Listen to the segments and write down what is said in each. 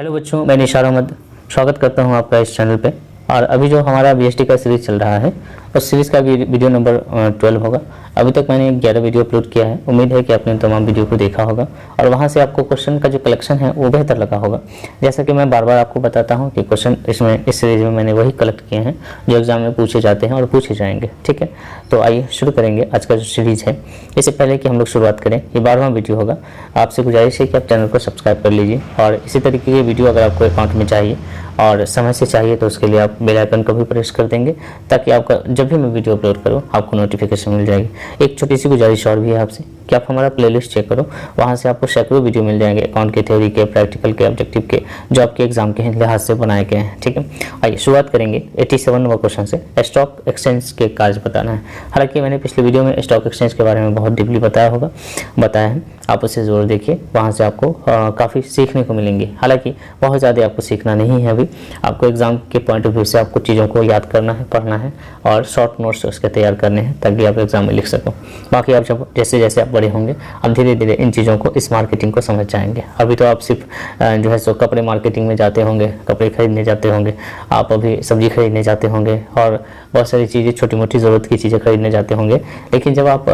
Hello बच्चों, मैं निशार अहमद स्वागत करता हूं आपका इस चैनल पे। और अभी जो हमारा बीएसटी का सीरीज़ चल रहा है उस सीरीज़ का वीडियो नंबर 12 होगा। अभी तक मैंने 11 वीडियो अपलोड किया है। उम्मीद है कि आपने तमाम वीडियो को देखा होगा और वहां से आपको क्वेश्चन का जो कलेक्शन है वो बेहतर लगा होगा। जैसा कि मैं बार बार आपको बताता हूं कि क्वेश्चन इस सीरीज़ में मैंने वही कलेक्ट किए हैं जो एग्जाम में पूछे जाते हैं और पूछे जाएंगे। ठीक है, तो आइए शुरू करेंगे आज का जो सीरीज़ है। इससे पहले कि हम लोग शुरुआत करें, ये 12वां वीडियो होगा। आपसे गुजारिश है कि आप चैनल को सब्सक्राइब कर लीजिए और इसी तरीके के वीडियो अगर आपको अकाउंट में चाहिए और समय से चाहिए तो उसके लिए आप बेल आइकन को भी प्रेस कर देंगे ताकि आपका जब भी मैं वीडियो अपलोड करूं आपको नोटिफिकेशन मिल जाएगी। एक छोटी सी गुजारिश और भी है आपसे कि आप हमारा प्लेलिस्ट चेक करो, वहां से आपको सैकड़ों वीडियो मिल जाएंगे अकाउंट के, थ्योरी के, प्रैक्टिकल के, ऑब्जेक्टिव के, जो आपके एग्जाम के लिहाज से बनाए गए हैं। ठीक है, आइए शुरुआत करेंगे 87 नंबर क्वेश्चन से। स्टॉक एक्सचेंज के कार्य बताना है। हालांकि मैंने पिछले वीडियो में स्टॉक एक्सचेंज के बारे में बहुत डीपली बताया है, आप उसे ज़रूर देखिए, वहाँ से आपको काफ़ी सीखने को मिलेंगे। हालांकि बहुत ज़्यादा आपको सीखना नहीं है, अभी आपको एग्जाम के पॉइंट ऑफ व्यू से आपको चीज़ों को याद करना है, पढ़ना है और शॉर्ट नोट्स उसके तैयार करने हैं ताकि आप एग्जाम में लिख सको। बाकी आप जब जैसे जैसे आप बड़े होंगे आप धीरे धीरे इन चीज़ों को, इस मार्केटिंग को समझ जाएंगे। अभी तो आप सिर्फ जो है सो कपड़े मार्केटिंग में जाते होंगे, कपड़े खरीदने जाते होंगे, आप अभी सब्जी खरीदने जाते होंगे और बहुत सारी चीज़ें, छोटी मोटी ज़रूरत की चीज़ें खरीदने जाते होंगे। लेकिन जब आप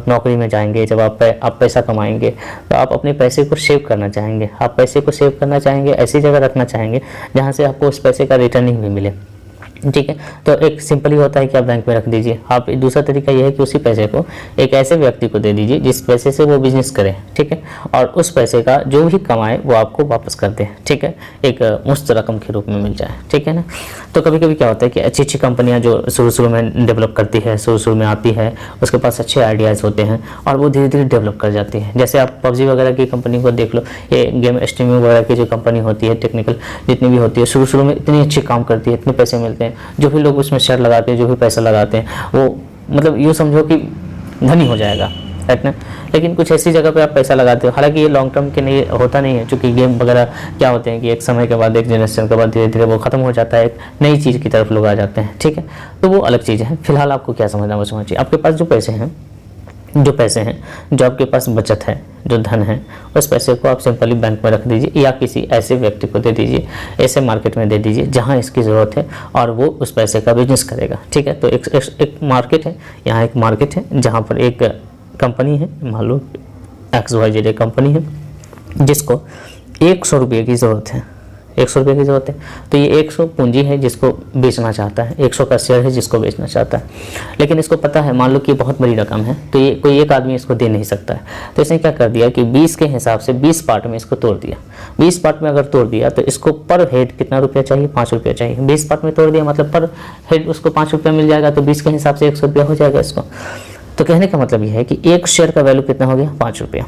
नौकरी में जाएंगे, जब आप पैसा कमाएंगे तो आप अपने पैसे को सेव करना चाहेंगे। आप पैसे को सेव करना चाहेंगे, ऐसी जगह रखना चाहेंगे जहाँ से आपको उस पैसे का रिटर्निंग भी मिले। ठीक है, तो एक सिंपल ही होता है कि आप बैंक में रख दीजिए। आप दूसरा तरीका यह है कि उसी पैसे को एक ऐसे व्यक्ति को दे दीजिए जिस पैसे से वो बिजनेस करे। ठीक है, और उस पैसे का जो भी कमाए वो आपको वापस कर दे। ठीक है, एक मुफ्त रकम के रूप में मिल जाए। ठीक है ना। तो कभी कभी क्या होता है कि अच्छी अच्छी कंपनियां जो शुरू में डेवलप करती है, शुरू में आती है, उसके पास अच्छे आइडियाज़ होते हैं और वो धीरे धीरे डेवलप कर जाती है। जैसे आप पबजी वगैरह की कंपनी को देख लो, ये गेम स्ट्रीमिंग वगैरह की जो कंपनी होती है, टेक्निकल जितनी भी होती है, शुरू में इतनी अच्छी काम करती है, इतने पैसे मिलते हैं। जो भी लोग उसमें शेयर लगाते हैं, जो भी पैसा लगाते हैं, वो मतलब यूँ समझो कि धनी हो जाएगा, राइट ना। लेकिन कुछ ऐसी जगह पे आप पैसा लगाते हो, हालांकि ये लॉन्ग टर्म के लिए होता नहीं है, क्योंकि गेम वगैरह क्या होते हैं कि एक समय के बाद, एक जनरेशन के बाद धीरे धीरे वो खत्म हो जाता है, एक नई चीज़ की तरफ लोग आ जाते हैं। ठीक है, तो वो अलग चीज़ है। फिलहाल आपको क्या समझना वो समझिए। आपके पास जो पैसे हैं, जो आपके पास बचत है, जो धन है, उस पैसे को आप सिंपली बैंक में रख दीजिए या किसी ऐसे व्यक्ति को दे दीजिए, ऐसे मार्केट में दे दीजिए जहां इसकी ज़रूरत है और वो उस पैसे का बिजनेस करेगा। ठीक है, तो एक मार्केट है, यहाँ एक मार्केट है जहाँ पर एक कंपनी है, मान लो XYZ कंपनी है जिसको 100 रुपये की ज़रूरत है, 100 रुपये की ज़रूरत है। तो ये 100 पूंजी है जिसको बेचना चाहता है, 100 का शेयर है जिसको बेचना चाहता है। लेकिन इसको पता है, मान लो कि बहुत बड़ी रकम है, तो ये कोई एक आदमी इसको दे नहीं सकता है। तो इसने क्या कर दिया कि 20 के हिसाब से 20 पार्ट में इसको तोड़ दिया। 20 पार्ट में अगर तोड़ दिया तो इसको पर हेड कितना रुपया चाहिए? 5 रुपया चाहिए। 20 पार्ट में तोड़ दिया मतलब पर हेड उसको 5 रुपया मिल जाएगा, तो 20 के हिसाब से 100 रुपया हो जाएगा इसको। तो कहने का मतलब यह है कि एक शेयर का वैल्यू कितना हो गया? 5 रुपया।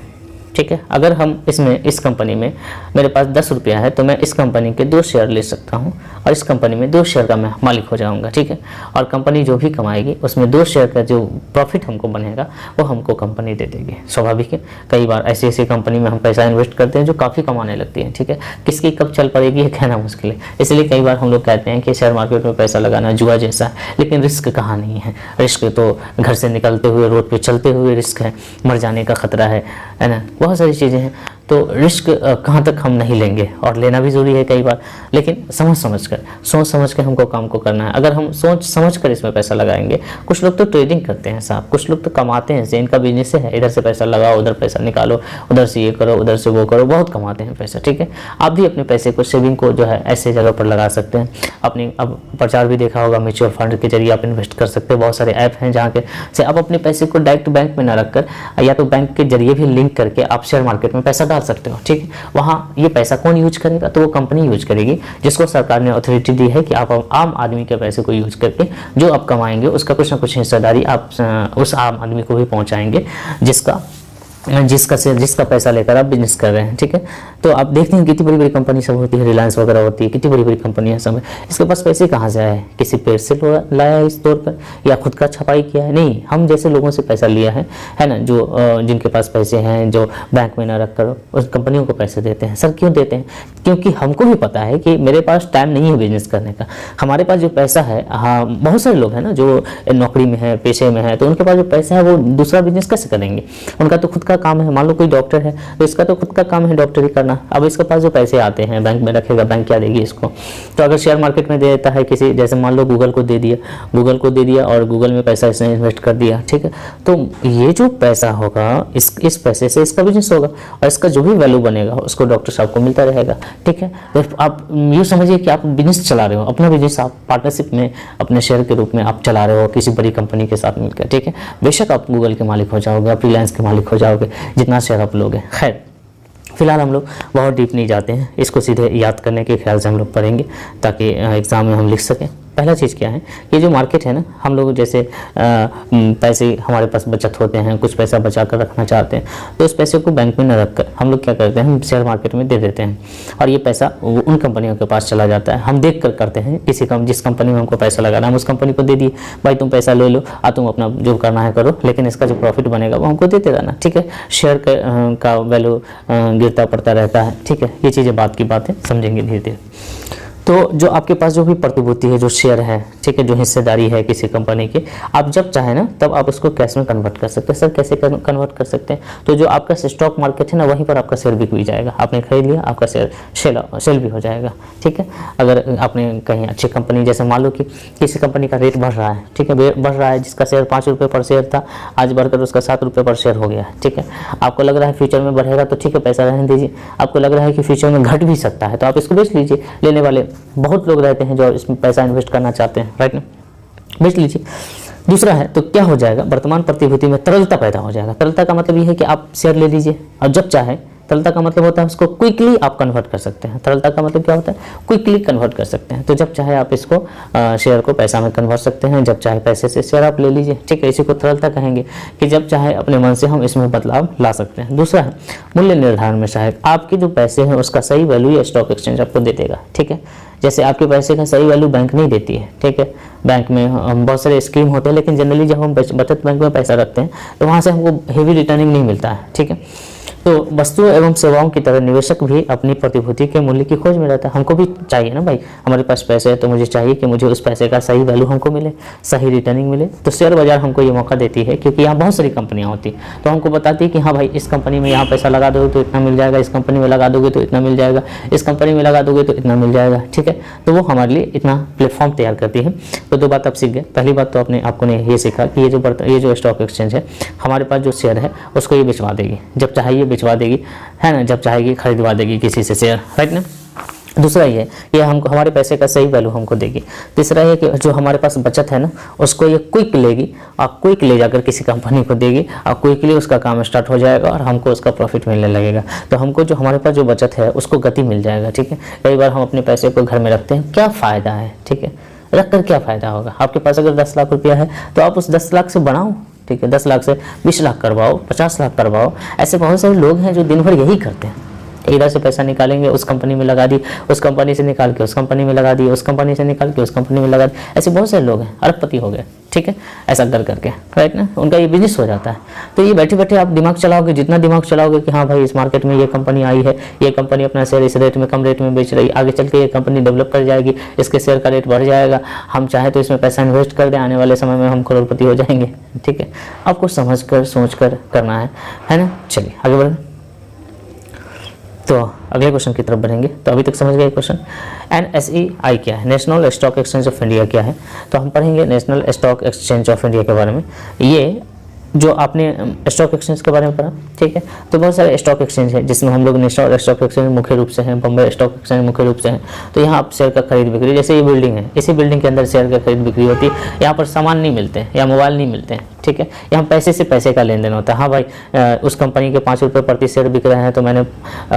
ठीक है, अगर हम इस कंपनी में मेरे पास 10 रुपया है तो मैं इस कंपनी के 2 शेयर ले सकता हूं और इस कंपनी में 2 शेयर का मैं मालिक हो जाऊंगा। ठीक है, और कंपनी जो भी कमाएगी उसमें 2 शेयर का जो प्रॉफिट हमको बनेगा वो हमको कंपनी दे देगी। स्वाभाविक है, कई बार ऐसी कंपनी में हम पैसा इन्वेस्ट करते हैं जो काफ़ी कमाने लगती है। ठीक है, किसकी कब चल पड़ेगी ये कहना मुश्किल है, इसलिए कई बार हम लोग कहते हैं कि शेयर मार्केट में पैसा लगाना जुआ जैसा है। लेकिन रिस्क कहाँ नहीं है। रिस्क तो घर से निकलते हुए, रोड पर चलते हुए रिस्क है, मर जाने का खतरा है ना, बहुत सारी चीज़ें हैं। तो रिस्क कहाँ तक हम नहीं लेंगे और लेना भी ज़रूरी है कई बार, लेकिन सोच समझ कर हमको काम को करना है। अगर हम सोच समझ कर इसमें पैसा लगाएंगे, कुछ लोग तो ट्रेडिंग करते हैं साहब, कुछ लोग तो कमाते हैं, इनका बिजनेस है, इधर से पैसा लगाओ, उधर पैसा निकालो, उधर से ये करो, उधर से वो करो, बहुत कमाते हैं पैसा। ठीक है, आप भी अपने पैसे को, सेविंग को जो है ऐसे जगह पर लगा सकते हैं। अपनी अब प्रचार भी देखा होगा, म्यूचुअल फंड के जरिए आप इन्वेस्ट कर सकते हैं। बहुत सारे ऐप हैं जहाँ के से आप अपने पैसे को डायरेक्ट बैंक में ना रखकर या तो बैंक के जरिए भी लिंक करके आप शेयर मार्केट में पैसा डाल सकते हो। ठीक है, वहाँ ये पैसा कौन यूज करेगा? तो वो कंपनी यूज करेगी जिसको सरकार ने अथॉरिटी दी है कि आप आम आदमी के पैसे को यूज करके जो आप कमाएंगे उसका कुछ ना कुछ हिस्सेदारी आप उस आम आदमी को भी पहुँचाएंगे जिसका पैसा लेकर आप बिजनेस कर रहे हैं। ठीक है, तो आप देखते हैं कितनी बड़ी बड़ी कंपनी सब होती है, रिलायंस वगैरह होती है, कितनी बड़ी बड़ी कंपनियां सब है। इसके पास पैसे कहाँ से आए? किसी पेड़ से लाया है इस तौर पर, या खुद का छपाई किया है? नहीं, हम जैसे लोगों से पैसा लिया है ना, जो जिनके पास पैसे हैं, जो बैंक में ना रखकर उस कंपनियों को पैसे देते हैं। सर क्यों देते हैं? क्योंकि हमको भी पता है कि मेरे पास टाइम नहीं है बिजनेस करने का। हमारे पास जो पैसा है, हाँ बहुत सारे लोग हैं ना जो नौकरी में है, पेशे में है, तो उनके पास जो पैसा है वो दूसरा बिजनेस कैसे करेंगे? उनका तो खुद का काम है, मान लो कोई डॉक्टर है तो इसका तो खुद का काम है डॉक्टरी करना। अब इसके पास जो पैसे आते हैं बैंक में रखेगा, बैंक क्या देगी इसको? तो अगर शेयर मार्केट में दे देता है किसी, जैसे मान लो गूगल को दे दिया और गूगल में पैसा इसने इन्वेस्ट कर दिया, ठीक है, तो ये जो पैसा होगा इस पैसे से इसका बिजनेस होगा और इसका जो भी वैल्यू बनेगा उसको डॉक्टर साहब को मिलता रहेगा, ठीक है। तो आप यूँ समझिए कि आप बिजनेस चला रहे हो, अपना बिजनेस आप पार्टनरशिप में अपने शेयर के रूप में आप चला रहे हो किसी बड़ी कंपनी के साथ मिलकर, ठीक है। बेशक आप गूगल के मालिक हो जाओगे, आप रिलायंस के मालिक हो जाओगे, जितना शेयर आप लोगे। खैर फिलहाल हम लोग बहुत डीप नहीं जाते हैं, इसको सीधे याद करने के ख्याल से हम लोग पढ़ेंगे ताकि एग्ज़ाम में हम लिख सकें। पहला चीज़ क्या है, ये जो मार्केट है ना, हम लोग जैसे पैसे हमारे पास बचत होते हैं, कुछ पैसा बचा कर रखना चाहते हैं, तो उस पैसे को बैंक में न रख कर हम लोग क्या करते हैं, हम शेयर मार्केट में दे देते हैं और ये पैसा उन कंपनियों के पास चला जाता है। हम देख कर करते हैं, जिस कंपनी में हमको पैसा लगाना है हम उस कंपनी को दे दिए, भाई तुम पैसा ले लो और तुम अपना जो करना है करो, लेकिन इसका जो प्रॉफिट बनेगा वो हमको देते रहना, ठीक है। शेयर का वैल्यू गिरता पड़ता रहता है, ठीक है। ये चीज़ें बात की बातें समझेंगे धीरे धीरे। तो जो आपके पास जो भी प्रतिभूति है, जो शेयर है, ठीक है, जो हिस्सेदारी है किसी कंपनी की, आप जब चाहे ना तब आप उसको कैश में कन्वर्ट कर सकते हैं। सर कैसे कन्वर्ट कर सकते हैं? तो जो आपका स्टॉक मार्केट है ना, वहीं पर आपका शेयर बिक भी जाएगा। आपने खरीद लिया, आपका शेयर सेल भी हो जाएगा, ठीक है। अगर आपने कहीं अच्छी कंपनी, जैसे मान लो कि किसी कंपनी का रेट बढ़ रहा है, ठीक है, बढ़ रहा है, जिसका शेयर 5 रुपये पर शेयर था, आज बढ़कर उसका 7 रुपये पर शेयर हो गया है, ठीक है। आपको लग रहा है फ्यूचर में बढ़ेगा तो ठीक है, पैसा रहने दीजिए। आपको लग रहा है कि फ्यूचर में घट भी सकता है तो आप इसको बेच लीजिए। लेने वाले बहुत लोग रहते हैं जो इसमें पैसा इन्वेस्ट करना चाहते हैं, राइट ना, बेच लीजिए। दूसरा है, तो क्या हो जाएगा, वर्तमान प्रतिभूति में तरलता पैदा हो जाएगा। तरलता का मतलब ये है कि आप शेयर ले लीजिए और जब चाहे, तरलता का मतलब होता है उसको क्विकली आप कन्वर्ट कर सकते हैं। तरलता का मतलब क्या होता है, क्विकली कन्वर्ट कर सकते हैं। तो जब चाहे आप इसको शेयर को पैसा में कन्वर्ट सकते हैं, जब चाहे पैसे से शेयर आप ले लीजिए, ठीक है। इसी को तरलता कहेंगे कि जब चाहे अपने मन से हम इसमें बदलाव ला सकते हैं। दूसरा है मूल्य निर्धारण में सहायक, आपके जो पैसे हैं उसका सही वैल्यू या स्टॉक एक्सचेंज आपको दे देगा, ठीक है। जैसे आपके पैसे का सही वैल्यू बैंक नहीं देती है, ठीक है। बैंक में बहुत सारे स्कीम होते हैं, लेकिन जनरली जब हम बचत बैंक में पैसा रखते हैं तो वहाँ से हमको हेवी रिटर्निंग नहीं मिलता है, ठीक है। तो वस्तुओं एवं सेवाओं की तरह निवेशक भी अपनी प्रतिभूति के मूल्य की खोज में रहता है। हमको भी चाहिए ना भाई, हमारे पास पैसे है तो मुझे चाहिए कि मुझे उस पैसे का सही वैल्यू हमको मिले, सही रिटर्निंग मिले। तो शेयर बाजार हमको ये मौका देती है, क्योंकि यहाँ बहुत सारी कंपनियाँ होती तो हमको बताती है कि हाँ भाई इस कंपनी में यहाँ पैसा लगा दोगे तो इतना मिल जाएगा, इस कंपनी में लगा दोगे तो इतना मिल जाएगा, इस कंपनी में लगा दोगे तो इतना मिल जाएगा, ठीक है। तो वो हमारे लिए इतना प्लेटफॉर्म तैयार करती है। तो 2 बात आप सीख गए। पहली बात तो आपको ने ये सीखा कि ये जो स्टॉक एक्सचेंज है, हमारे पास जो शेयर है उसको ये बेचवा देगी, जब चाहे ये बेचवा देगी, है ना, जब चाहेगी खरीदवा देगी किसी से शेयर, राइट ना। दूसरा ये हमको हमारे पैसे का सही वैल्यू हमको देगी। तीसरा ये कि जो हमारे पास बचत है ना उसको ये क्विक लेगी और क्विक ले जाकर किसी कंपनी को देगी और क्विकली उसका काम स्टार्ट हो जाएगा और हमको उसका प्रॉफिट मिलने लगेगा। तो हमको जो हमारे पास जो बचत है उसको गति मिल जाएगा, ठीक है। कई बार हम अपने पैसे को घर में रखते हैं, क्या फ़ायदा है, ठीक है, रख कर क्या फ़ायदा होगा। आपके पास अगर 10 लाख रुपया है तो आप उस 10 लाख से बढ़ाओ, ठीक है, 10 लाख से 20 लाख करवाओ, 50 लाख करवाओ। ऐसे बहुत सारे लोग हैं जो दिन भर यही करते हैं, इधर से पैसा निकालेंगे, उस कंपनी में लगा दी, उस कंपनी से निकाल के उस कंपनी में लगा दी, उस कंपनी से निकाल के उस कंपनी में लगा दी। ऐसे बहुत सारे लोग हैं, अरबपति हो गए, ठीक है, ऐसा कर करके, राइट ना, उनका ये बिजनेस हो जाता है। तो ये बैठे बैठे आप दिमाग चलाओगे, जितना दिमाग चलाओगे कि हाँ भाई इस मार्केट में ये कंपनी आई है, ये कंपनी अपना शेयर इस रेट में, कम रेट में बेच रही है, आगे चल के ये कंपनी डेवलप कर जाएगी, इसके शेयर का रेट बढ़ जाएगा, हम चाहे तो इसमें पैसा इन्वेस्ट कर दें, आने वाले समय में हम करोड़पति हो जाएंगे, ठीक है। आपको समझ कर सोच कर करना है ना। चलिए आगे बढ़ें। तो अगले क्वेश्चन की तरफ बढ़ेंगे। तो अभी तक समझ गए क्वेश्चन। NSEI क्या है, national stock exchange of India क्या है। तो हम पढ़ेंगे national stock exchange of India के बारे में। ये जो आपने स्टॉक एक्सचेंज के बारे में पढ़ा, ठीक है। तो बहुत सारे स्टॉक एक्सचेंज है जिसमें हम लोग नेशनल स्टॉक एक्सचेंज मुख्य रूप से हैं, बम्बई स्टॉक एक्सचेंज मुख्य रूप से हैं। तो यहाँ आप शेयर का खरीद बिक्री, जैसे ये बिल्डिंग है, इसी बिल्डिंग के अंदर शेयर का खरीद बिक्री होती है। यहाँ पर सामान नहीं मिलते हैं या मोबाइल नहीं मिलते हैं, ठीक है। यहाँ पैसे से पैसे का लेन देन होता है। हाँ भाई उस कंपनी के 5 रुपये प्रति शेयर बिक रहे हैं तो मैंने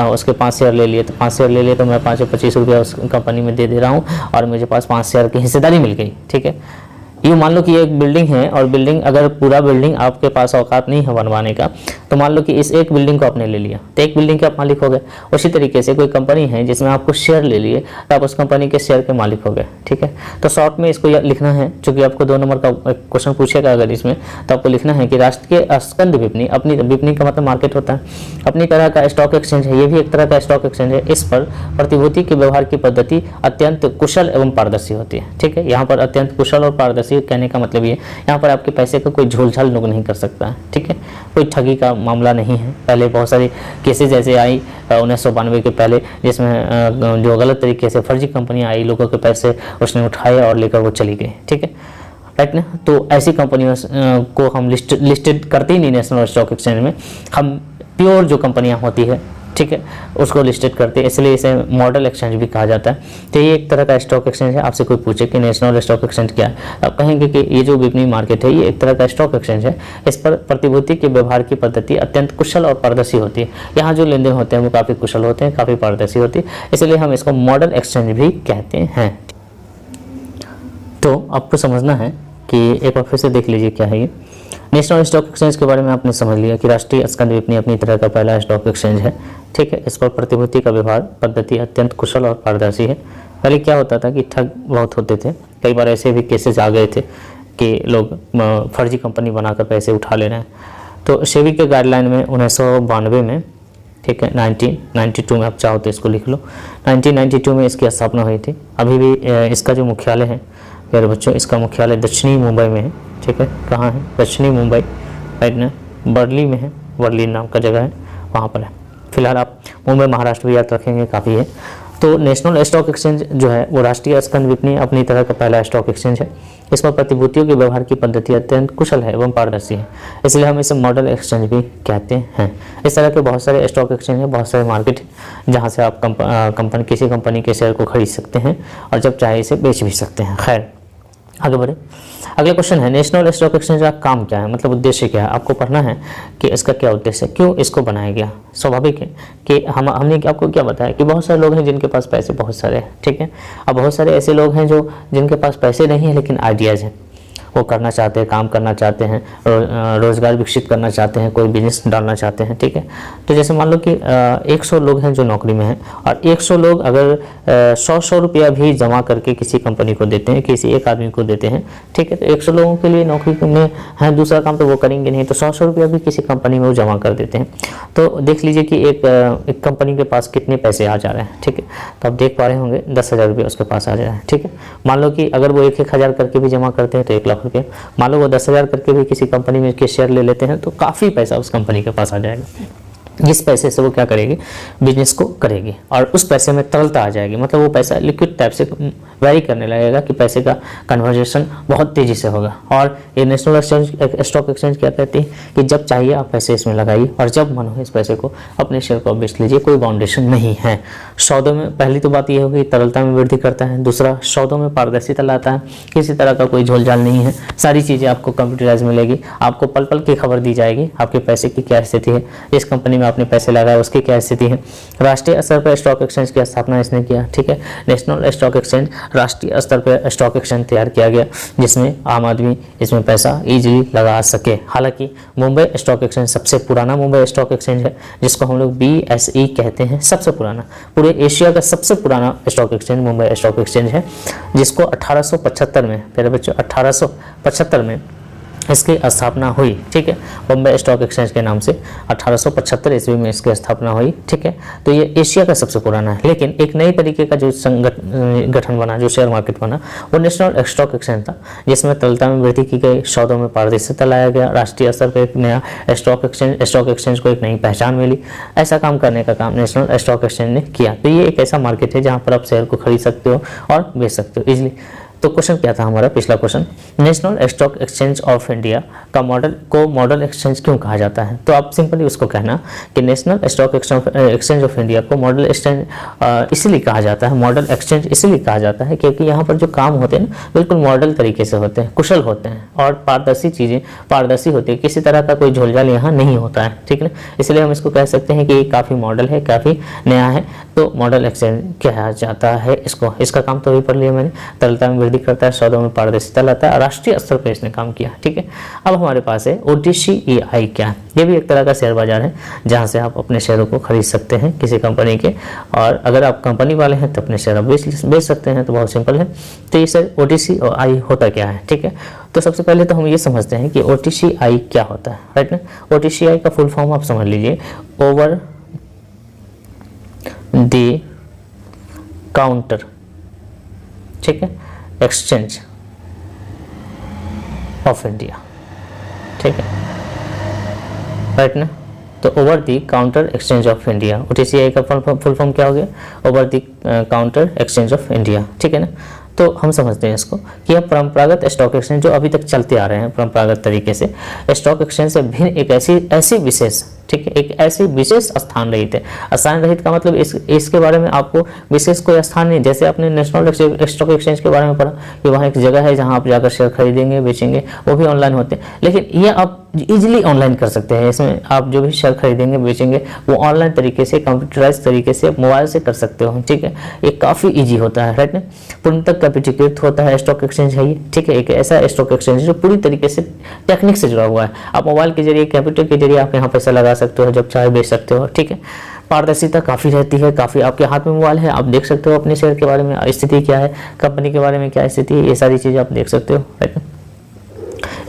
उसके 5 शेयर ले लिए, तो 5 शेयर ले लिए तो मैं 5 से 25 रुपया उस कंपनी में दे रहा हूँ और मुझे पास 5 शेयर की हिस्सेदारी मिल गई, ठीक है। ये मान लो कि ये एक बिल्डिंग है और बिल्डिंग, अगर पूरा बिल्डिंग आपके पास औकात नहीं है बनवाने का, तो मान लो कि इस एक बिल्डिंग को आपने ले लिया तो एक बिल्डिंग के आप मालिक हो गए। उसी तरीके से कोई कंपनी है जिसमें आपको शेयर ले लिए तो आप उस कंपनी के शेयर के मालिक हो गए, ठीक है। तो शॉर्ट में इसको लिखना है, चूंकि आपको 2 नंबर का क्वेश्चन पूछेगा अगर इसमें, तो आपको लिखना है कि राष्ट्र के स्कंद विपणी, अपनी विपणी का मतलब मार्केट होता है, अपनी तरह का स्टॉक एक्सचेंज है, ये भी एक तरह का स्टॉक एक्सचेंज है। इस पर प्रतिभूति के व्यवहार की पद्धति अत्यंत कुशल एवं पारदर्शी होती है, ठीक है। यहाँ पर अत्यंत कुशल और पारदर्शी पारदर्शी कहने का मतलब ये, यहाँ पर आपके पैसे का कोई झोल-झाल लोग नहीं कर सकता है, ठीक है। कोई ठगी का मामला नहीं है। पहले बहुत सारी केसेज ऐसे आई 1992 के पहले, जिसमें जो गलत तरीके से फर्जी कंपनियां आई, लोगों के पैसे उसने उठाए और लेकर वो चली गई, ठीक है, राइट ना। तो ऐसी कंपनियों को हम लिस्टेड करते ही नहीं नेशनल स्टॉक एक्सचेंज में, हम प्योर जो कंपनियां होती है, ठीक है, उसको लिस्टेड करते हैं, इसलिए इसे मॉडल एक्सचेंज भी कहा जाता है। तो ये एक तरह का स्टॉक एक्सचेंज है। आपसे कोई पूछे कि नेशनल स्टॉक एक्सचेंज क्या है, आप कहेंगे कि ये जो विपणन मार्केट है ये एक तरह का स्टॉक एक्सचेंज है। इस पर प्रतिभूति के व्यवहार की पद्धति अत्यंत कुशल और पारदर्शी होती है। यहाँ जो लेन देन होते हैं वो काफ़ी कुशल होते हैं, काफ़ी पारदर्शी होती है, इसलिए हम इसको मॉडल एक्सचेंज भी कहते हैं। तो आपको समझना है कि एक बार फिर से देख लीजिए क्या है ये नेशनल स्टॉक एक्सचेंज के बारे में। आपने समझ लिया कि राष्ट्रीय स्कंद विपणन अपनी तरह का पहला स्टॉक एक्सचेंज है, ठीक है। इस पर प्रतिभूति का व्यवहार पद्धति अत्यंत कुशल और पारदर्शी है। पहले क्या होता था कि ठग बहुत होते थे, कई बार ऐसे भी केसेस आ गए थे कि लोग फर्जी कंपनी बनाकर पैसे उठा ले रहे हैं। तो सेबी के गाइडलाइन में 1992 में, ठीक है, 1992 में, आप चाहो तो इसको लिख लो, 1992 में इसकी स्थापना हुई थी। अभी भी इसका जो मुख्यालय है प्यारे बच्चों, इसका मुख्यालय दक्षिणी मुंबई में है, ठीक है। कहाँ है? दक्षिणी मुंबई, राइट ना, वर्ली में है, वर्ली नाम का जगह है, वहाँ पर है। फिलहाल आप मुंबई महाराष्ट्र भी याद रखेंगे, काफ़ी है। तो नेशनल स्टॉक एक्सचेंज जो है वो राष्ट्रीय स्कंद विपणन अपनी तरह का पहला स्टॉक एक्सचेंज है। इसमें प्रतिभूतियों के व्यवहार की पद्धति अत्यंत कुशल है एवं पारदर्शी है, इसलिए हम इसे मॉडल एक्सचेंज भी कहते हैं। इस तरह के बहुत सारे स्टॉक एक्सचेंज हैं, बहुत सारे मार्केट हैं जहाँ से आप किसी कंपनी के शेयर को खरीद सकते हैं और जब चाहे इसे बेच भी सकते हैं। खैर आगे बढ़े। अगला क्वेश्चन है नेशनल स्टॉक एक्सचेंज का काम क्या है, मतलब उद्देश्य क्या है। आपको पढ़ना है कि इसका क्या उद्देश्य है, क्यों इसको बनाया गया। स्वाभाविक है कि हमने आपको क्या बताया कि बहुत सारे लोग हैं जिनके पास पैसे बहुत सारे हैं, ठीक है। अब बहुत सारे ऐसे लोग हैं जो जिनके पास पैसे नहीं है लेकिन आइडियाज़ हैं, वो करना चाहते हैं, काम करना चाहते हैं, रोजगार विकसित करना चाहते हैं, कोई बिजनेस डालना चाहते हैं, ठीक है। तो जैसे मान लो कि 100 लोग हैं जो नौकरी में हैं और 100 लोग अगर 100 रुपया भी जमा करके किसी कंपनी को देते हैं, किसी एक आदमी को देते हैं, ठीक है, तो 100 लोगों के लिए नौकरी में है, दूसरा काम तो वो करेंगे नहीं, तो 100 रुपया भी किसी कंपनी में वो जमा कर देते हैं। तो देख लीजिए कि एक कंपनी के पास कितने पैसे आ जा रहे हैं, ठीक है। तो आप देख पा रहे होंगे 10,000 रुपये उसके पास आ जा रहा है, ठीक है। मान लो कि अगर वो 1-1 हज़ार करके भी जमा करते हैं तो 1 लाख रुपये, मान लो वो 10,000 करके भी किसी कंपनी में के शेयर ले लेते हैं तो काफ़ी पैसा उस कंपनी के पास आ जाएगा। जिस पैसे से वो क्या करेगी, बिजनेस को करेगी और उस पैसे में तरलता आ जाएगी, मतलब वो पैसा लिक्विड टाइप से वैरी करने लगेगा कि पैसे का कन्वर्जेशन बहुत तेज़ी से होगा। और ये नेशनल स्टॉक एक्सचेंज क्या कहती है कि जब चाहिए आप पैसे इसमें लगाइए और जब मन हो इस पैसे को अपने शेयर को बेच लीजिए, कोई बाउंडेशन नहीं है। सौदों में पहली तो बात यह होगी तरलता में वृद्धि करता है, दूसरा सौदों में पारदर्शिता लाता है, किसी तरह का कोई झोलझाल नहीं है, सारी चीज़ें आपको कंप्यूटराइज मिलेगी, आपको पल पल की खबर दी जाएगी, आपके पैसे की क्या स्थिति है, इस कंपनी में आपने पैसे लगाए उसकी क्या स्थिति है। राष्ट्रीय स्तर पर स्टॉक एक्सचेंज की स्थापना इसने किया, ठीक है। नेशनल स्टॉक एक्सचेंज राष्ट्रीय स्तर पर स्टॉक एक्सचेंज तैयार किया गया जिसमें आम आदमी इसमें पैसा इजीली लगा सके। हालांकि मुंबई स्टॉक एक्सचेंज सबसे पुराना मुंबई स्टॉक एक्सचेंज है, जिसको हम लोग BSE कहते हैं, सबसे पुराना, पूरे एशिया का सबसे पुराना stock exchange Mumbai stock exchange है, जिसको 1875 में, प्यारे बच्चों 1875 में इसकी स्थापना हुई, ठीक है। बॉम्बे स्टॉक एक्सचेंज के नाम से 1875 ईस्वी में इसकी स्थापना हुई, ठीक है। तो ये एशिया का सबसे पुराना है। लेकिन एक नई तरीके का जो गठन बना, जो शेयर मार्केट बना, वो नेशनल स्टॉक एक्सचेंज था, जिसमें तरलता में वृद्धि की गई, सौदों में पारदर्शिता लाया गया, राष्ट्रीय स्तर पर एक नया स्टॉक एक्सचेंज को एक नई पहचान मिली। ऐसा काम करने का काम नेशनल स्टॉक एक्सचेंज ने किया। तो ये एक ऐसा मार्केट है जहाँ पर आप शेयर को खरीद सकते हो और बेच सकते हो इजिली। तो क्वेश्चन क्या था हमारा, पिछला question, national stock exchange of India का मॉडल एक्सचेंज क्यों कहा जाता है। तो आप सिंपली उसको कहना कि national stock exchange of India को मॉडल एक्सचेंज इसलिए कहा जाता है, मॉडल एक्सचेंज इसलिए कहा जाता है क्योंकि यहाँ पर जो काम होते हैं ना बिल्कुल मॉडल तरीके से होते हैं, कुशल होते हैं और पारदर्शी होती है, किसी तरह का कोई झोलझाल यहाँ नहीं होता है, ठीक है। इसलिए हम इसको कह सकते हैं कि काफ़ी मॉडल है, काफ़ी नया है, तो मॉडल एक्सचेंज कहा जाता है इसको। इसका काम तो अभी पढ़ लिया मैंने, तरलता में वृद्धि करता है, सौदों में पारदर्शिता लाता है, राष्ट्रीय स्तर पर इसने काम किया, ठीक है। अब हमारे पास है OTCEI क्या है। ये भी एक तरह का शेयर बाजार है जहां से आप अपने शेयरों को खरीद सकते हैं किसी कंपनी के, और अगर आप कंपनी वाले हैं तो अपने शेयर बेच सकते हैं। तो बहुत सिंपल है। तो ये सर OTCEI होता क्या है, ठीक है। तो सबसे पहले तो हम ये समझते हैं कि OTCEI क्या होता है, राइट ना। OTCEI का फुल फॉर्म आप समझ लीजिए, ओवर द काउंटर, ठीक है, एक्सचेंज, ऑफ इंडिया, ठीक है, राइट ना। तो over the counter exchange of India, OTCI का फुल फॉर्म क्या हो गया, over the counter exchange of India, ठीक है ना। तो हम समझते हैं इसको कि यह परंपरागत स्टॉक एक्सचेंज जो अभी तक चलते आ रहे हैं परंपरागत तरीके से, स्टॉक एक्सचेंज से भिन्न एक ऐसी विशेष, ठीक है, एक ऐसी विशेष स्थान रहित है। स्थान रहित का मतलब इसके बारे में आपको विशेष कोई स्थान नहीं, जैसे आपने नेशनल स्टॉक एक्सचेंज के बारे में पढ़ा कि वहाँ एक जगह है जहाँ आप जाकर शेयर खरीदेंगे बेचेंगे, वो भी ऑनलाइन होते हैं, लेकिन ये आप इजीली ऑनलाइन कर सकते हैं। इसमें आप जो भी शेयर खरीदेंगे बेचेंगे वो ऑनलाइन तरीके से, कंप्यूटराइज तरीके से, मोबाइल से कर सकते हो, ठीक है। ये काफ़ी ईजी होता है, राइट ना। पूर्णतः कैपिटलीकृत होता है स्टॉक एक्सचेंज है ये, ठीक है, एक ऐसा स्टॉक एक्सचेंज जो पूरी तरीके से टेक्निक से जुड़ा हुआ है। आप मोबाइल के जरिए, कंप्यूटर के जरिए आप यहाँ पैसा लगा सकते हो, जब चाहे बेच सकते हो, ठीक है। पारदर्शिता काफ़ी रहती है, काफ़ी आपके हाथ में मोबाइल है, आप देख सकते हो अपने शेयर के बारे में स्थिति क्या है, कंपनी के बारे में क्या स्थिति है, ये सारी चीज़ें आप देख सकते हो, राइट।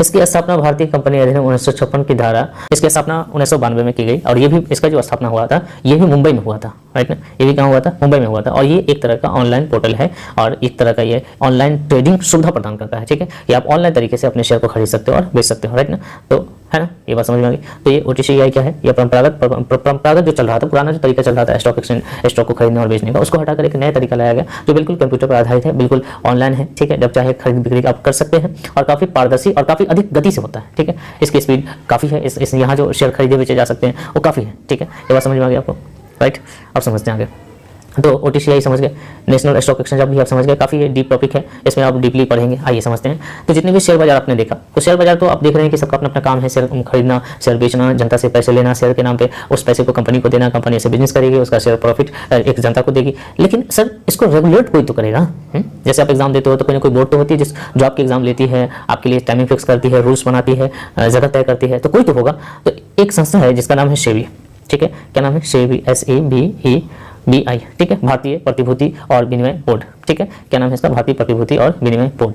इसकी स्थापना भारतीय कंपनी अधिनियम 1956 की धारा, इसकी स्थापना 1992 में की गई, और ये भी इसका जो स्थापना हुआ था ये भी मुंबई में हुआ था, राइट ना। ये भी कहाँ हुआ था, मुंबई में हुआ था। और ये एक तरह का ऑनलाइन पोर्टल है और एक तरह का ये ऑनलाइन ट्रेडिंग सुविधा प्रदान करता है, ठीक है। ये आप ऑनलाइन तरीके से अपने शेयर को खरीद सकते हो और बेच सकते हो, राइट ना। तो है ना, ये बात समझ में आ गई। तो ये OTCI क्या है, ये परंपरागत जो चल रहा था, पुराना जो तरीका चल रहा था स्टॉक एक्सचेंज, स्टॉक को खरीदने और बेचने का, उसको हटाकर एक नया तरीका लाया गया जो बिल्कुल कंप्यूटर पर आधारित है, बिल्कुल ऑनलाइन है, ठीक है। जब चाहे खरीद बिक्री आप कर सकते हैं और काफ़ी पारदर्शी और काफ़ी अधिक गति से होता है, ठीक है। इसकी स्पीड काफ़ी है, इस यहाँ जो शेयर खरीदे बेचे जा सकते हैं वो काफ़ी है, ठीक है। ये बात समझ में आ गई आपको, राइट। अब समझते हैं आगे। तो OTCI समझ गए, नेशनल स्टॉक एक्सचेंज भी आप समझ गए, काफ़ी ये डीप टॉपिक है, इसमें आप डीपली पढ़ेंगे। आइए समझते हैं। तो जितने भी शेयर बाजार आपने देखा, तो शेयर बाजार तो आप देख रहे हैं कि सबका अपना अपना काम है, शेयर खरीदना, शेयर बेचना, जनता से पैसे लेना, शेयर के नाम पे उस पैसे को कंपनी को देना, कंपनी से बिजनेस करेगी, उसका शेयर प्रॉफिट एक जनता को देगी। लेकिन सर इसको रेगुलेट कोई तो करेगा। जैसे आप एग्जाम देते हो तो कोई ना कोई बोर्ड तो होती है जो आपकी एग्जाम लेती है, आपके लिए टाइमिंग फिक्स करती है, रूल्स बनाती है, जगह तय करती है, तो कोई तो होगा। तो एक संस्था है जिसका नाम है सेबी, ठीक है। क्या नाम है, सेबी, SEBI, ठीक है, भारतीय प्रतिभूति और विनिमय बोर्ड, ठीक है। क्या नाम है इसका, भारतीय प्रतिभूति और विनिमय बोर्ड।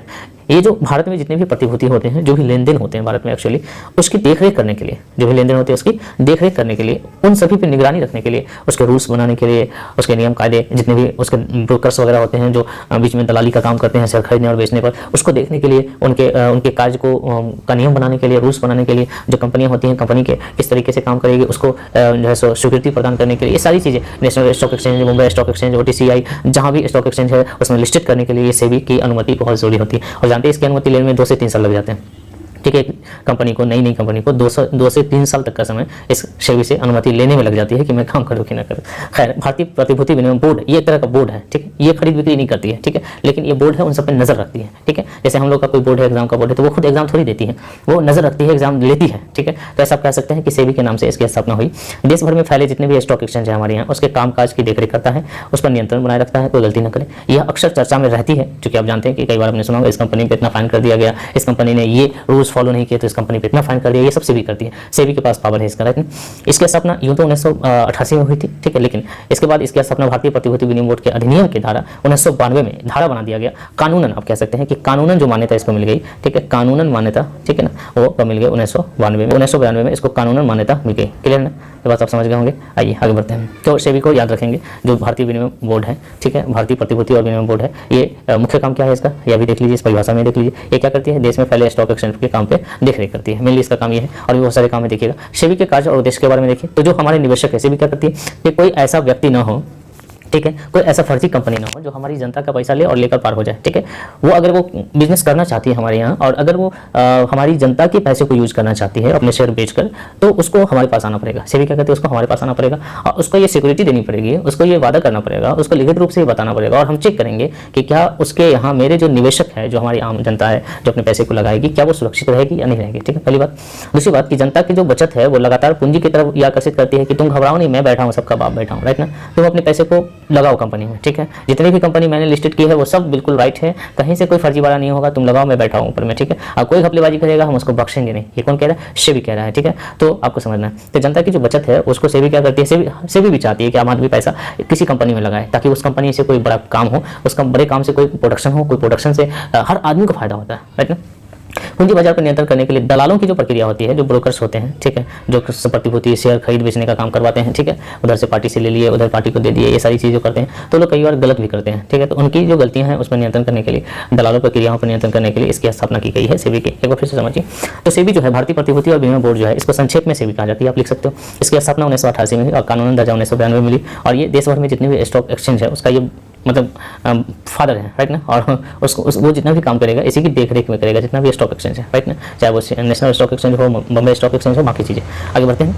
ये जो भारत में जितने भी प्रतिभूति होते हैं, जो भी लेन देन होते हैं भारत में एक्चुअली, उसकी देखरेख करने के लिए, जो भी लेन देन होते हैं उसकी देखरेख करने के लिए, उन सभी पर निगरानी रखने के लिए, उसके रूल्स बनाने के लिए, उसके नियम कायदे, जितने भी उसके ब्रोकर्स वगैरह होते हैं जो बीच में दलाली का काम करते हैं शेयर खरीदने और बेचने पर, उसको देखने के लिए, उनके कार्य को का नियम बनाने के लिए, रूल्स बनाने के लिए, जो कंपनियां होती हैं कंपनी के किस तरीके से काम करेगी उसको जो है सो स्वीकृति प्रदान करने के लिए, ये सारी चीज़ें national stock exchange, Mumbai stock exchange, OTCI, जहाँ भी स्टॉक एक्सचेंज है उसमें लिस्टेड करने के लिए ये सेबी की अनुमति बहुत जरूरी होती है। और जानते हैं इसकी अनुमति लेने में 2 से 3 साल लग जाते हैं, ठीक है। कंपनी को, नई कंपनी को 2 से 3 साल तक का समय इस सेबी से अनुमति लेने में लग जाती है कि मैं काम करूँ कि ना करूँ। खैर, भारतीय प्रतिभूति विनिमय बोर्ड ये एक तरह का बोर्ड है, ठीक है। ये खरीद बिक्री नहीं करती है, ठीक है, लेकिन ये बोर्ड है, उन सब पर नजर रखती है, ठीक है। जैसे हम लोग का कोई बोर्ड है, एग्जाम का बोर्ड है, तो वो खुद एग्जाम थोड़ी देती है, वो नजर रखती है, एग्जाम लेती है, ठीक है। तो ऐसा आप कह सकते हैं कि सेबी के नाम से इसकी स्थापना हुई। देश भर में फैले जितने भी स्टॉक एक्सचेंज है हमारे यहाँ, उसके कामकाज की देखरेख करता है, उस पर नियंत्रण बनाए रखता है, कोई गलती न करे। यह अक्सर चर्चा में रहती है, क्योंकि आप जानते हैं कि कई बार आपने सुना होगा इस कंपनी को इतना फाइन कर दिया गया, इस कंपनी ने ये रूल्स फॉलो नहीं किए तो इस कंपनी पे इतना फाइन कर दिया, ये सब सेबी करती है। सेबी के पास पावर है इसका, राइट। इसकी स्थापना यूं तो 1988 में हुई थी, ठीक है, लेकिन इसके बाद इसकी स्थापना भारतीय प्रतिभूति विनिमय बोर्ड के अधिनियम की धारा 1992 में धारा बना दिया गया। कानूनन आप कह सकते हैं कि कानूनन जो मान्यता इसको मिल गई, ठीक है, कानूनन मान्यता, ठीक है ना, वो मिल गई 1992 में इसको कानूनन मान्यता मिल गई। क्लियर ना, ये बात आप समझ गए होंगे। आइए आगे बढ़ते हैं। तो सेबी को याद रखेंगे, जो भारतीय विनिमय बोर्ड है, ठीक है, भारतीय प्रतिभूति और विनिमय बोर्ड है, ये मुख्य काम क्या है इसका, यह भी देख लीजिए, इस परिभाषा में देख लीजिए। ये क्या करती है, देश में फैले स्टॉक एक्सचेंज के काम पे देखरेख करती है, मेनली इसका काम ये है। और भी बहुत सारे काम है, देखिएगा। सेबी के कार्य और उद्देश्य के बारे में देखिए। तो जो हमारे निवेशक है, सेबी क्या करती है कि कोई ऐसा व्यक्ति ना हो, ठीक है, कोई ऐसा फर्जी कंपनी ना हो जो हमारी जनता का पैसा ले और लेकर पार हो जाए, ठीक है। वो अगर वो बिजनेस करना चाहती है हमारे यहाँ, और अगर वो हमारी जनता के पैसे को यूज करना चाहती है अपने शेयर बेचकर, तो उसको हमारे पास आना पड़ेगा। सेबी क्या कहते हैं, उसको हमारे पास आना पड़ेगा और उसको ये सिक्योरिटी देनी पड़ेगी, उसको ये वादा करना पड़ेगा, उसको लिखित रूप से ये बताना पड़ेगा, और हम चेक करेंगे कि क्या उसके यहाँ मेरे जो निवेशक है, जो हमारी आम जनता है जो अपने पैसे को लगाएगी, क्या वो सुरक्षित रहेगी या नहीं रहेगी, ठीक है, पहली बात। दूसरी बात कि जनता की जो बचत है वो लगातार पूंजी की तरफ ये आकर्षित करती है कि तुम घबराओ नहीं, मैं बैठा हूँ, सबका बाप बैठा हूँ, राइट ना। तुम अपने पैसे को लगाओ कंपनी में, ठीक है। जितनी भी कंपनी मैंने लिस्टेड की है वो सब बिल्कुल राइट है, कहीं से कोई फर्जीवाड़ा नहीं होगा, तुम लगाओ, मैं बैठा हूं ऊपर में, ठीक है। और कोई घपलेबाजी करेगा हम उसको बख्शेंगे नहीं। ये कौन कह रहा है, सेबी कह रहा है, ठीक है। तो आपको समझना है, तो जनता की जो बचत है उसको सेबी क्या करती है, सेबी भी चाहती है कि आम आदमी पैसा किसी कंपनी में लगाए, ताकि उस कंपनी से कोई बड़ा काम हो, उस बड़े काम से कोई प्रोडक्शन हो, कोई प्रोडक्शन से हर आदमी को फायदा होता है, राइट ना। पूंजी बाजार पर नियंत्रण करने के लिए दलालों की जो प्रक्रिया होती है, जो ब्रोकर्स होते हैं, ठीक है, जो प्रतिभूति शेयर खरीद बेचने का काम करवाते हैं, ठीक है, उधर से पार्टी से ले लिए, उधर पार्टी को दे दिए, ये सारी चीज़ें करते हैं, तो लोग कई बार गलत भी करते हैं, ठीक है। तो उनकी जो गलतियां हैं उसमें नियंत्रण करने के लिए, दलालों प्रक्रियाओं पर नियंत्रण करने के लिए इसकी स्थापना की गई है सेबी की। एक बार फिर से समझिए, तो सेबी जो है भारतीय प्रतिभूति और बीमा बोर्ड जो है, इसको संक्षेप में सेबी कहा जाती है, आप लिख सकते हो। इसकी स्थापना 1988 में हुई और कानूनन दर्जा 1992 में मिली, और ये देश भर में जितने भी स्टॉक एक्सचेंज है उसका ये मतलब फादर है, राइट ना। और उसको वो जितना भी काम करेगा इसी की देख रेख में करेगा, जितना भी स्टॉक एक्सचेंज है, राइट ना, चाहे वो नेशनल स्टॉक एक्सचेंज हो, बॉम्बे स्टॉक एक्सचेंज हो, बाकी चीज़ें। आगे बढ़ते हैं,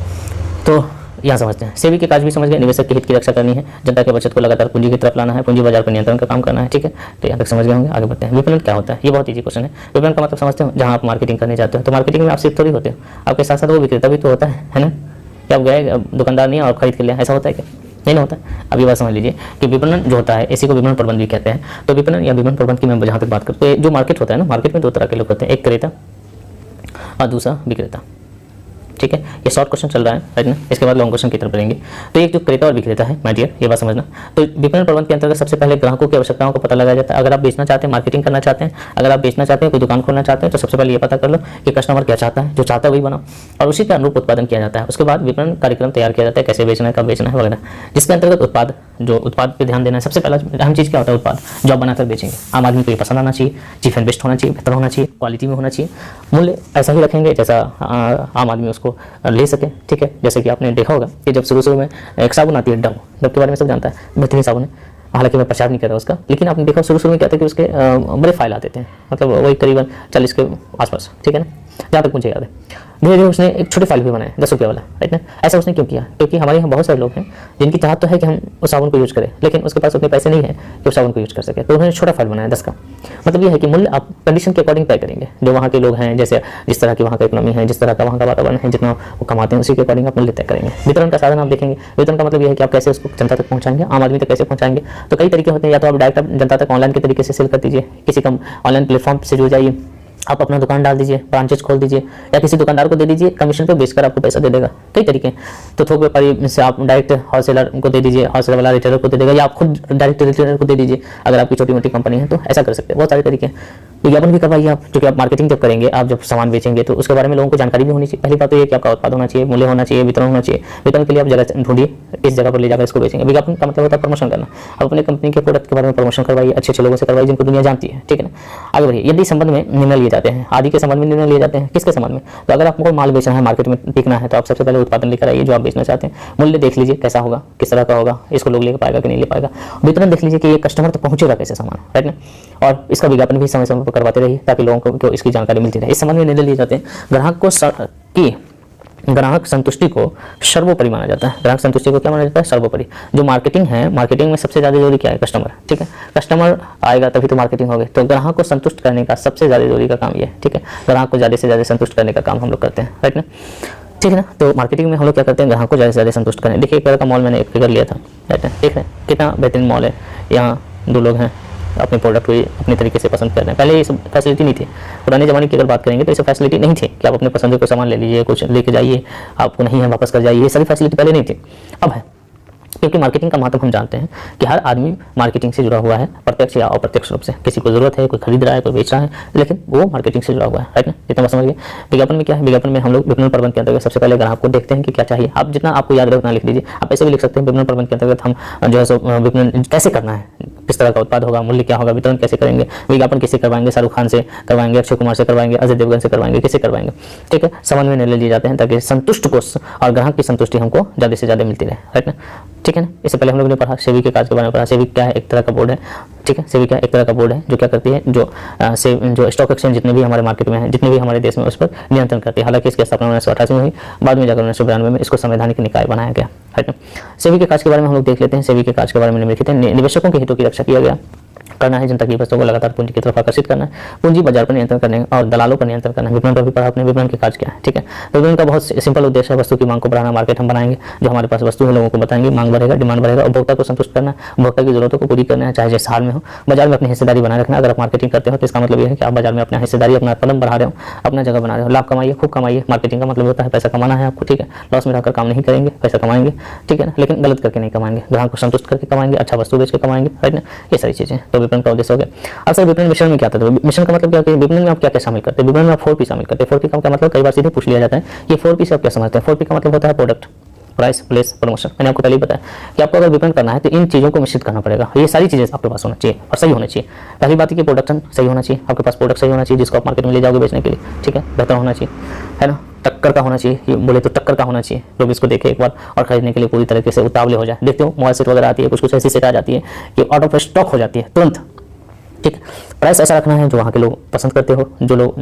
तो यहाँ समझते हैं सेबी के काज भी समझ गए। निवेशक के हित की रक्षा करनी है, जनता के बचत को लगातार पूंजी की तरफ लाना है, पूंजी बाजार पर नियंत्रण का काम करना है, ठीक है। तो यहाँ तक समझ गए होंगे। आगे बढ़ते हैं, विपणन क्या होता है, ये बहुत ईजी क्वेश्चन है। विपणन का मतलब समझते हो, जहाँ आप मार्केटिंग करने जाते हो, तो मार्केटिंग में आप सिर्फ थोड़ी होते हो, आपके साथ साथ वो विक्रेता भी तो होता है ना। कि आप गए दुकानदार नहीं और खरीद के लिया, ऐसा होता है क्या? नहीं होता। अब ये बात समझ लीजिए कि विपणन जो होता है इसी को विपणन प्रबंध भी कहते हैं। तो विपणन या विपणन प्रबंध की मैं जहाँ तक बात करूँ, तो जो मार्केट होता है ना, मार्केट में दो तरह के लोग होते हैं, एक क्रेता और दूसरा विक्रेता, ठीक है। ये शॉर्ट क्वेश्चन चल रहा है, राइट ना। इसके बाद लॉन्ग क्वेश्चन की तरफ बढ़ेंगे। तो एक जो क्रेता और विक्रेता है, माय डियर, ये बात समझना। तो विपणन प्रबंध के अंतर्गत सबसे पहले ग्राहकों की आवश्यकताओं को पता लगाया जाता है। अगर आप बेचना चाहते हैं, मार्केटिंग करना चाहते हैं, अगर आप बेचना चाहते हैं, कोई दुकान खोलना चाहते हैं, तो सबसे पहले ये पता कर लो कि कस्टमर क्या चाहता है, जो चाहता है वही बनाओ, और उसी के अनुरूप उत्पादन किया जाता है। उसके बाद विपणन कार्यक्रम तैयार किया जाता है, कैसे बेचना है, कब बेचना है वगैरह, जिसके अंतर्गत उत्पाद पे ध्यान देना है। सबसे पहला अहम चीज़ क्या होता है, उत्पाद जो आप बनाकर बेचेंगे, आम आदमी को ये पसंद आना चाहिए, चीप एंड बेस्ट होना चाहिए, बेहतर होना चाहिए, क्वालिटी में होना चाहिए, मूल्य ऐसा ही रखेंगे जैसा आम आदमी उसको ले सके, ठीक है। जैसे कि आपने देखा होगा कि जब शुरू में एक साबुन आती है, डव के बारे में सब जानता है, बेहतरीन साबुन है, हालांकि मैं प्रचार नहीं कर रहा उसका, लेकिन आपने देखा शुरू में क्या था कि उसके बड़े फाइल आते थे, मतलब वही करीबन 40 के आसपास, ठीक है ना, जहाँ तक मुझे याद है। धीरे धीरे उसने एक छोटे फाइल भी बनाया 10 रुपये वाला, राइट ना। ऐसा उसने क्यों किया? क्योंकि हमारे यहाँ बहुत सारे लोग हैं जिनकी चाहत तो है कि हम उस साबुन को यूज करें, लेकिन उसके पास उतने पैसे नहीं है कि उस साबुन को यूज कर सके, तो उन्होंने छोटा फाइल बनाया 10 का। मतलब ये है कि मूल्य आप कंडीशन के अकॉर्डिंग तय करेंगे, जो वहाँ के लोग हैं, जैसे जिस तरह की वहाँ का इकोनॉमी है, जिस तरह का वहाँ का वातावरण है, जितना वो कमाते हैं उसी के अकॉर्डिंग आप मूल्य तय करेंगे। वितरण का साधन आप देखेंगे, वितरण का मतलब ये है कि आप कैसे उसको जनता तक पहुँचाएंगे, आम आदमी तक कैसे पहुँचाएंगे। तो कई तरीके होते हैं, या तो आप डायरेक्ट जनता तक ऑनलाइन के तरीके से सेल कर दीजिए, किसी का ऑनलाइन प्लेटफॉर्म से जुड़ जाइए, आप अपना दुकान डाल दीजिए, ब्रांचेज खोल दीजिए, या किसी दुकानदार को दे दीजिए, कमीशन पे बेचकर आपको पैसा दे देगा। कई तरीके हैं। तो थोक व्यापारी से आप डायरेक्ट होलसेलर को दे दीजिए, होलसेलर वाला रिटेलर को दे देगा, या आप खुद डायरेक्ट रिटेलर को दे दीजिए अगर आपकी छोटी मोटी कंपनी है, तो ऐसा कर सकते हैं। बहुत सारे तरीके हैं। विज्ञापन भी करवाइए आप, क्योंकि आप मार्केटिंग जब करेंगे, आप जब सामान बेचेंगे तो उसके बारे में लोगों को जानकारी भी होनी चाहिए। पहली बात तो ये कि आपका उत्पाद होना चाहिए, मूल्य होना चाहिए, वितरण होना चाहिए। वितरण के लिए आप जगह ढूंढिए, इस जगह पर ले जाकर इसको बेचेंगे। विज्ञापन का मतलब होता है प्रमोशन करना। आप अपने कंपनी के प्रोडक्ट के बारे में प्रमोशन करवाइए, अच्छे लोगों से करवाइए जिनको दुनिया जानती है, ठीक है ना। आगे बढ़िए। यदि संबंध में निर्णय लिए जाते हैं, आदि के संबंध में निर्णय लिए जाते हैं, किसके संबंध में? तो अगर आपको माल बेचना है, मार्केट में टिकना है, तो आप सबसे पहले उत्पादन लेकर आइए जो आप बेचना चाहते हैं। मूल्य देख लीजिए कैसा होगा, किस तरह का होगा, इसको लोग ले पाएगा कि नहीं ले पाएगा। वितरण देख लीजिए कि ये कस्टमर तक पहुंचेगा कैसे सामान, राइट ना। और इसका विज्ञापन भी समय समय पर करवाते रहिए ताकि लोगों को इसकी जानकारी मिलती रहे। इस संबंध में निर्णय लिए जाते हैं। ग्राहक संतुष्टि को सर्वोपरि माना जाता है। ग्राहक संतुष्टि को क्या माना जाता है? सर्वोपरि। जो मार्केटिंग है, मार्केटिंग में सबसे ज्यादा जरूरी क्या है? कस्टमर, ठीक है। कस्टमर आएगा तभी तो मार्केटिंग होगी। तो ग्राहक को संतुष्ट करने का सबसे ज्यादा जरूरी का काम ये है, ठीक है। ग्राहक को ज्यादा से ज्यादा संतुष्ट करने का काम हम लोग करते हैं, राइट ना, ठीक है ना। तो मार्केटिंग में हम लोग क्या करते हैं? ग्राहक को ज्यादा से ज्यादा संतुष्ट करें। देखिए एक तरह का मॉल मैंने एक फिगर लिया था, राइट ना, देख रहे हैं कितना बेहतरीन मॉल है। यहाँ दो लोग हैं, अपने प्रोडक्ट को अपने तरीके से पसंद कर रहे हैं। पहले ये सब फैसिलिटी नहीं थी। पुराने ज़माने की अगर बात करेंगे तो ये सब फैसिलिटी नहीं थी कि आप अपने पसंद को सामान ले लीजिए, कुछ लेके जाइए, आपको नहीं है वापस कर जाइए, ये सारी फैसिलिटी पहले नहीं थी, अब है। क्योंकि मार्केटिंग का महत्व हम जानते हैं कि हर आदमी मार्केटिंग से जुड़ा हुआ है, प्रत्यक्ष या अप्रत्यक्ष रूप से। किसी को जरूरत है, कोई खरीद रहा है, कोई बेच रहा है, लेकिन वो मार्केटिंग से जुड़ा हुआ है, राइट ना। जितना समझ गए। विज्ञापन में क्या है? विज्ञापन में हम लोग विपणन प्रबंध के अंतर्गत सबसे पहले ग्राहक को देखते हैं कि क्या चाहिए। आप जितना आपको याद रहे उतना लिख लीजिए। आप ऐसे भी लिख सकते हैं विपणन प्रबंध के अंतर्गत हम जो है सो विपणन कैसे करना है, किस तरह का उत्पाद होगा, मूल्य क्या होगा, वितरण कैसे करेंगे, विज्ञापन किसे करवाएंगे, शाहरुख खान से करवाएंगे, अक्षय कुमार से करवाएंगे, अजय देवगन से करवाएंगे, किसे करवाएंगे, ठीक है। संबंध में निर्णय लिए जाते हैं ताकि संतुष्ट को और ग्राहक की संतुष्टि हमको ज्यादा से ज्यादा मिलती रहे, राइट ना, ठीक है ना। इससे पहले हम लोग ने पढ़ा सेबी के कार्य के बारे में पढ़ा। सेबी क्या है? एक तरह का बोर्ड है, ठीक है। सेबी क्या एक तरह का बोर्ड है जो क्या करती है, जो स्टॉक एक्सचेंज जितने भी हमारे मार्केट में है, जितने भी हमारे देश में, उस पर नियंत्रण करती है। हालांकि इसकी स्थापना 1988 में हुई, बाद में जाकर 1992 में इसको संवैधानिक निकाय बनाया गया, राइट ना। सेबी के कार्य के बारे में हम लोग देख लेते हैं। सेबी के कार्य के बारे में निम्नलिखित है। निवेशकों के हितों की रक्षा किया गया करना है, जनता की वस्तुओं को लगातार पूंजी की तरफ आकर्षित करना है, पूंजी बाजार पर नियंत्रण करने और दलालों पर नियंत्रण करना है। विपणन पर भी पढ़ा आपने, विपणन के कार्य क्या है, ठीक है। विपणन का बहुत सिंपल उद्देश्य है वस्तु की मांग को बढ़ाना। मार्केट हम बनाएंगे, जो हमारे पास वस्तु है लोगों को बताएंगे, मांग बढ़ेगा, डिमांड बढ़ेगा, उपभोक्ता को संतुष्ट करना, उपभोक्ता की जरूरतों को पूरी करना है, चाहे जिस हाल में हो। बाजार में अपनी हिस्सेदारी बनाए रखना। अगर आप मार्केटिंग करते हो तो इसका मतलब यह है कि आप बाजार में अपना हिस्सेदारी, अपना कदम बढ़ा रहे हो, अपना जगह बना रहे हो। लाभ कमाइए, खूब कमाइए। मार्केटिंग का मतलब होता है पैसा कमाना है आपको, ठीक है। लॉस में रहकर काम नहीं करेंगे, पैसा कमाएंगे, ठीक है ना, लेकिन गलत करके नहीं कमाएंगे। ग्राहक को संतुष्ट करके कमाएंगे, अच्छा वस्तु बेच के कमाएंगे, राइट ना। ये सारी चीजें तो विपणन का उद्देश्य हो गया। अब सर विपणन मिश्रण में क्या आता है? मिश्रण का मतलब क्या है? विपणन में आप क्या क्या शामिल करते हैं? विपणन में आप 4P शामिल करते हैं। 4P का क्या मतलब? कई बार सीधे पूछ लिया जाता है कि 4P से आप क्या समझते हैं? 4P का मतलब होता है प्रोडक्ट, प्राइस, प्लेस, प्रमोशन। मैंने आपको पहले ही बताया कि आपको अगर विपणन करना है तो इन चीज़ों को मिश्रित करना पड़ेगा। ये सारी चीज़ें आपके पास होना चाहिए और सही होना चाहिए। पहली बात है कि प्रोडक्शन सही होना चाहिए, आपके पास प्रोडक्ट सही होना चाहिए जिसको आप मार्केट में ले जाओगे बेचने के लिए, ठीक है, बेहतर होना चाहिए, है ना। टक्कर का होना चाहिए, ये बोले तो टक्कर का होना चाहिए, लोग इसको देखें एक बार और खरीदने के लिए पूरी तरीके से उतावले हो जाए। देखते हो मोबाइल सेट वगैरह आती है, कुछ कुछ ऐसी सेट आ जाती है कि आउट ऑफ स्टॉक हो जाती है तुरंत, ठीक। प्राइस ऐसा रखना है जो वहाँ के लोग पसंद करते हो, जो लोग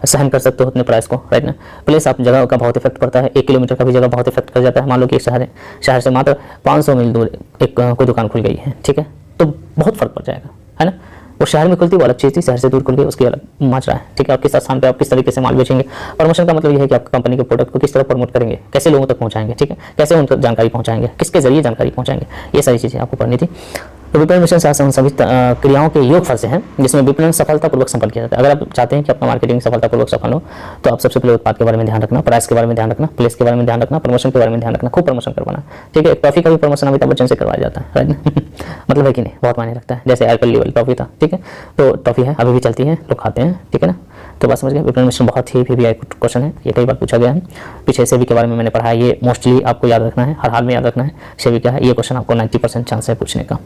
सहन कर सकते हो अपने प्राइस को, राइट ना। प्लेस आप जगह का बहुत इफेक्ट पड़ता है, 1 किलोमीटर का भी जगह बहुत इफेक्ट कर जाता है। मान लो कि एक शहर से मात्र 500 मील दूर एक कोई दुकान खुल गई है, ठीक है, तो बहुत फर्क पड़ जाएगा, है ना। वो शहर में खुलती वो अलग चीज़ थी, शहर से दूर खुल गई उसकी अलग मात्रा है, ठीक है। और किस स्थान पे आप किस तरीके से माल बेचेंगे। प्रमोशन का मतलब ये है कि आप कंपनी के प्रोडक्ट को किस तरह प्रमोट करेंगे, कैसे लोगों तक पहुंचाएंगे, ठीक है, कैसे उन तक जानकारी पहुंचाएंगे, किसके जरिए जानकारी पहुंचाएंगे, ये सारी चीज़ें आपको पढ़नी थी। तो विपणन मिश्रण शासन सभी क्रियाओं के योगफल से है जिसमें विपणन सफलतापूर्वक संपन्न किया जाता है। अगर आप चाहते हैं कि आपका मार्केटिंग सफलतापूर्वक सफल हो तो आप सबसे पहले उत्पाद के बारे में ध्यान रखना, प्राइस के बारे में ध्यान रखना, प्लेस के बारे में ध्यान रखना, प्रमोशन के बारे में ध्यान रखना, खूब प्रमोशन करवाना, ठीक है। टॉफी का भी प्रमोशन अमिताभ बच्चन से करवाया जाता है, राइट मतलब है कि नहीं, बहुत मायने रखता है। जैसे एयरटेल लेवल टॉफी था, ठीक है, तो टॉफी है अभी भी चलती है, लोग खाते हैं, ठीक है ना। तो बात समझ गए। विपणन मिश्रण बहुत ही VVI क्वेश्चन है, ये कई बार पूछा गया है। पीछे सेबी के बारे में मैंने पढ़ा है, ये मोस्टली आपको याद रखना है, हर हाल में याद रखना है। सेबी क्या है, ये क्वेश्चन आपको 90% चांस है पूछने का,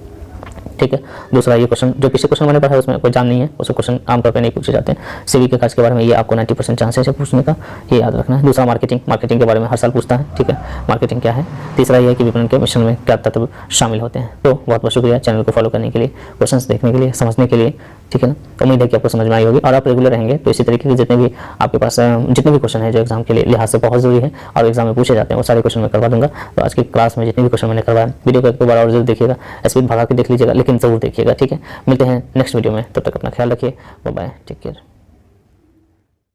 ठीक है। दूसरा ये क्वेश्चन जो पिछले क्वेश्चन मैंने पढ़ा है उसमें कोई जान नहीं है, उसको क्वेश्चन आमतौर पे नहीं पूछे जाते हैं। सीवी के खर्च के बारे में ये आपको 90% चांसेस है पूछने का, ये याद रखना है। दूसरा मार्केटिंग के बारे में हर साल पूछता है, ठीक है, मार्केटिंग क्या है। तीसरा ये है कि विपणन के मिश्रण में क्या तत्व शामिल होते हैं। तो बहुत बहुत शुक्रिया चैनल को फॉलो करने के लिए, क्वेश्चन देखने के लिए, समझने के लिए, ठीक है ना। उम्मीद है कि आपको समझ में आई होगी और आप रेगुलर रहेंगे तो इसी तरीके के जितने भी आपके पास जितने भी क्वेश्चन है जो एग्जाम के लिए लिहाज से बहुत जरूरी है और एग्जाम में पूछे जाते हैं वो सारे क्वेश्चन मैं करवा दूंगा। तो आज की क्लास में जितने भी क्वेश्चन मैंने करवाया, वीडियो को एक बार और जरूर देखिएगा, स्पीड भगा के देख लीजिएगा लेकिन जरूर देखिएगा, ठीक है। मिलते हैं नेक्स्ट वीडियो में, तब तक अपना ख्याल रखिए, बाय बाय, टेक केयर।